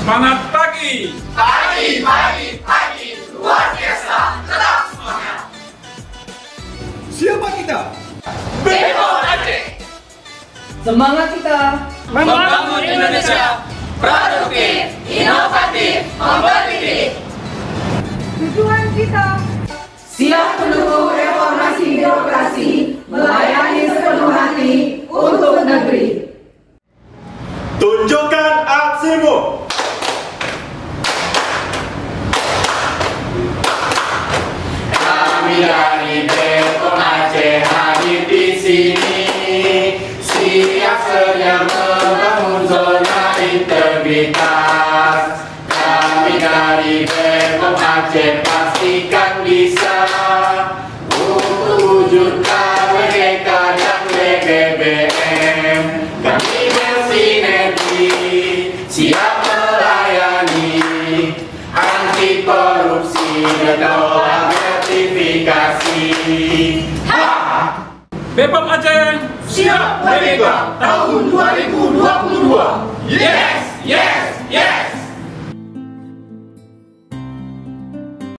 Semangat pagi! Pagi, luar biasa, tetap semangat. Siapa kita? Bepom Aceh. Semangat kita Membangun Indonesia produktif, inovatif, kompetitif. tujuan kita Siap mendukung reformasi birokrasi, melayani sepenuh hati untuk negeri. Tunjukkan aksimu. Kami dari Bepom Aceh hadir di sini, siap sedia membangun zona integritas. Kami dari Bepom Aceh pastikan bisa wujudkan WGK dan WGBM. Kami bersinergi, siap melayani, anti korupsi dan gratifikasi. Bepom Aceh Siap merdeka tahun 2020.